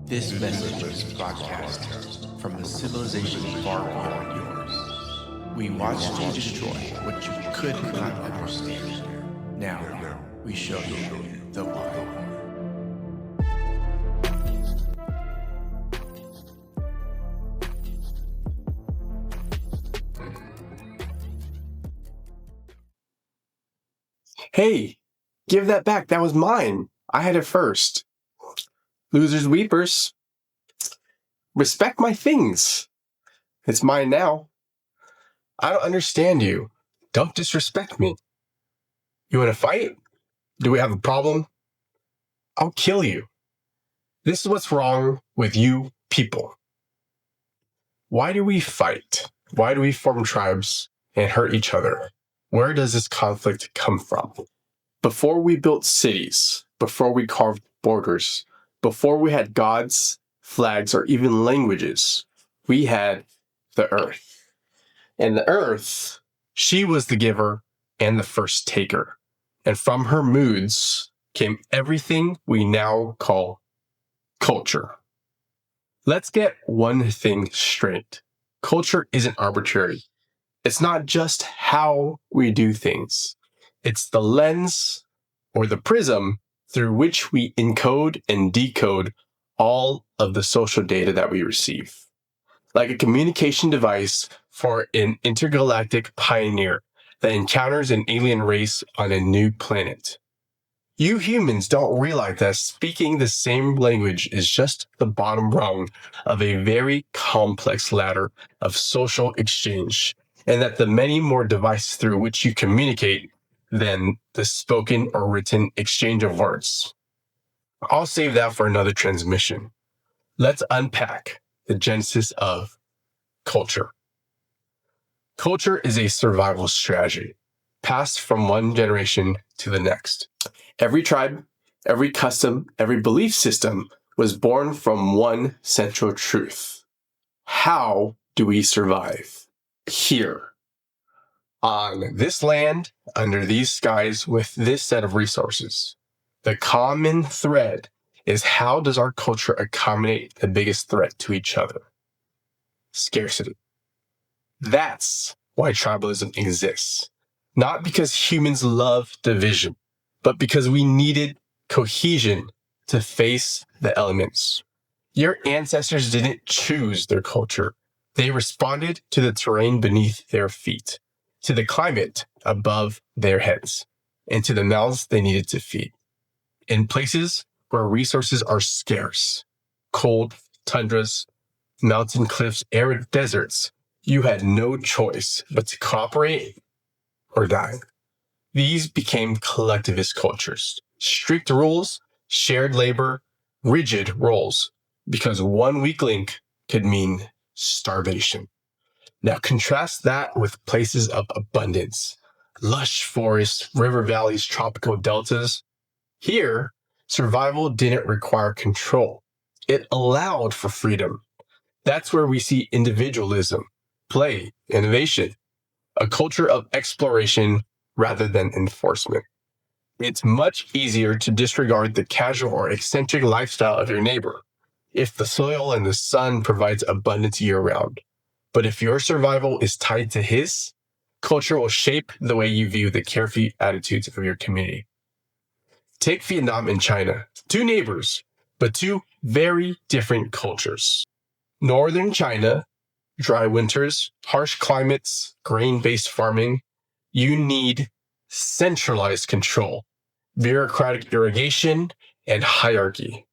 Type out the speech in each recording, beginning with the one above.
This message is broadcast from the civilization far beyond yours. We watched you destroy what you could not understand. Now we show you the why. Hey, give that back. That was mine. I had it first. Losers, weepers. Respect my things. It's mine now. I don't understand you. Don't disrespect me. You want to fight? Do we have a problem? I'll kill you. This is what's wrong with you people. Why do we fight? Why do we form tribes and hurt each other? Where does this conflict come from? Before we built cities, before we carved borders, before we had gods, flags, or even languages, we had the earth. And the earth, she was the giver and the first taker. And from her moods came everything we now call culture. Let's get one thing straight. Culture isn't arbitrary. It's not just how we do things. It's the lens or the prism through which we encode and decode all of the social data that we receive. Like a communication device for an intergalactic pioneer that encounters an alien race on a new planet. You humans don't realize that speaking the same language is just the bottom rung of a very complex ladder of social exchange, and that the many more devices through which you communicate than the spoken or written exchange of words. I'll save that for another transmission. Let's unpack the genesis of culture. Culture is a survival strategy, passed from one generation to the next. Every tribe, every custom, every belief system was born from one central truth. How do we survive? Here. On this land, under these skies, with this set of resources. The common thread is how does our culture accommodate the biggest threat to each other? Scarcity. That's why tribalism exists. Not because humans love division, but because we needed cohesion to face the elements. Your ancestors didn't choose their culture. They responded to the terrain beneath their feet, to the climate above their heads, and to the mouths they needed to feed. In places where resources are scarce, cold tundras, mountain cliffs, arid deserts, you had no choice but to cooperate or die. These became collectivist cultures. Strict rules, shared labor, rigid roles, because one weak link could mean starvation. Now contrast that with places of abundance, lush forests, river valleys, tropical deltas. Here, survival didn't require control. It allowed for freedom. That's where we see individualism, play, innovation, a culture of exploration rather than enforcement. It's much easier to disregard the casual or eccentric lifestyle of your neighbor if the soil and the sun provides abundance year-round. But if your survival is tied to his, culture will shape the way you view the carefree attitudes of your community. Take Vietnam and China, two neighbors, but two very different cultures. Northern China, dry winters, harsh climates, grain-based farming. You need centralized control, bureaucratic irrigation, and hierarchy.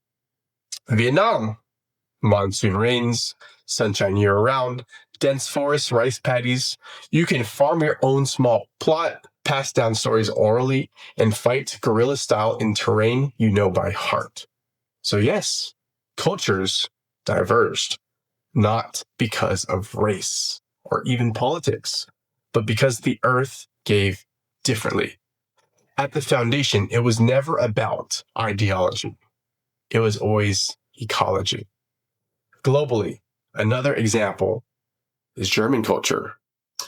Vietnam, monsoon rains, sunshine year-round, dense forests, rice paddies. You can farm your own small plot, pass down stories orally, and fight guerrilla style in terrain you know by heart. So yes, cultures diverged, not because of race or even politics, but because the earth gave differently. At the foundation, it was never about ideology. It was always ecology. Globally, another example is German culture,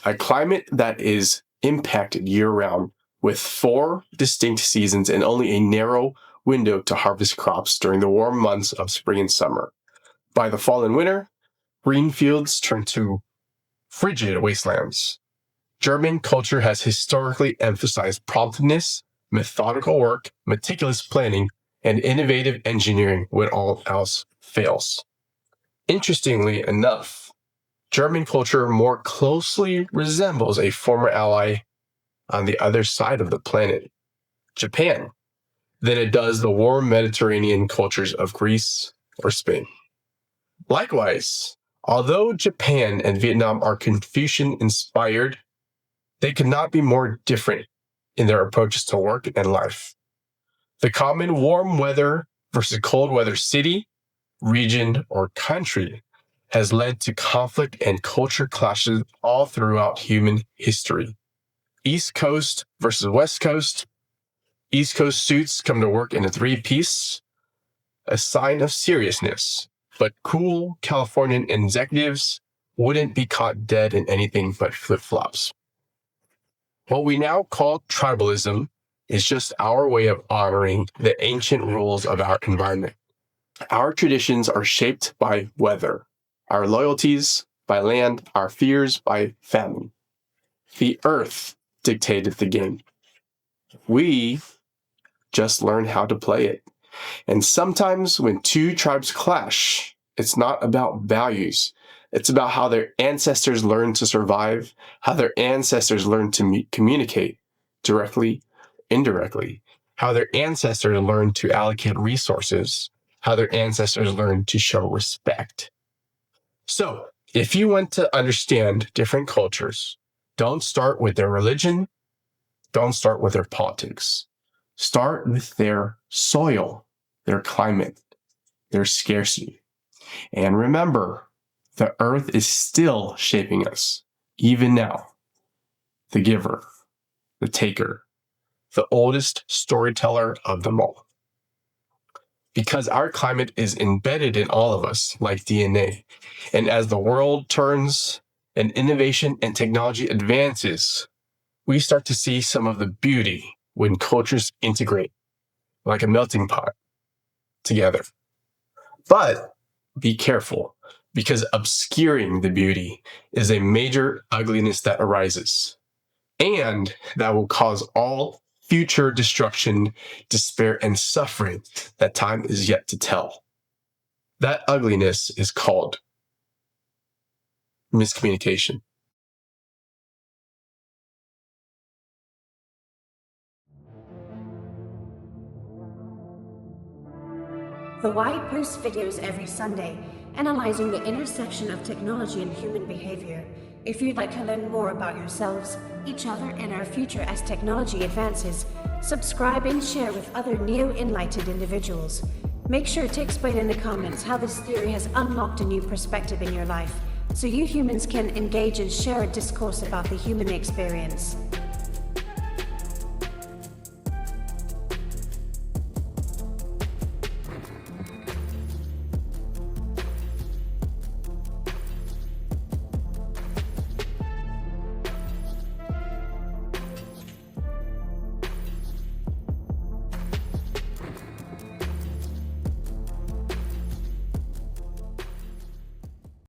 a climate that is impacted year-round with 4 distinct seasons and only a narrow window to harvest crops during the warm months of spring and summer. By the fall and winter, green fields turn to frigid wastelands. German culture has historically emphasized promptness, methodical work, meticulous planning, and innovative engineering when all else fails. Interestingly enough, German culture more closely resembles a former ally on the other side of the planet, Japan, than it does the warm Mediterranean cultures of Greece or Spain. Likewise, although Japan and Vietnam are Confucian-inspired, they could not be more different in their approaches to work and life. The common warm weather versus cold weather city, region, or country has led to conflict and culture clashes all throughout human history. East Coast versus West Coast. East Coast suits come to work in a three-piece, a sign of seriousness, but cool Californian executives wouldn't be caught dead in anything but flip-flops. What we now call tribalism is just our way of honoring the ancient rules of our environment. Our traditions are shaped by weather, our loyalties by land, our fears by famine. The earth dictated the game. We just learn how to play it. And sometimes when two tribes clash, it's not about values. It's about how their ancestors learned to survive, how their ancestors learned to communicate directly, indirectly, how their ancestors learned to allocate resources, how their ancestors learned to show respect. So, if you want to understand different cultures, don't start with their religion, don't start with their politics. Start with their soil, their climate, their scarcity. And remember, the earth is still shaping us, even now. The giver, the taker, the oldest storyteller of them all. Because our climate is embedded in all of us like DNA. And as the world turns and innovation and technology advances, we start to see some of the beauty when cultures integrate like a melting pot together. But be careful, because obscuring the beauty is a major ugliness that arises, and that will cause all future destruction, despair, and suffering that time is yet to tell. That ugliness is called miscommunication. The Y posts videos every Sunday, analyzing the intersection of technology and human behavior. If you'd like to learn more about yourselves, each other, and our future as technology advances, subscribe and share with other neo-enlightened individuals. Make sure to explain in the comments how this theory has unlocked a new perspective in your life, so you humans can engage and share a discourse about the human experience.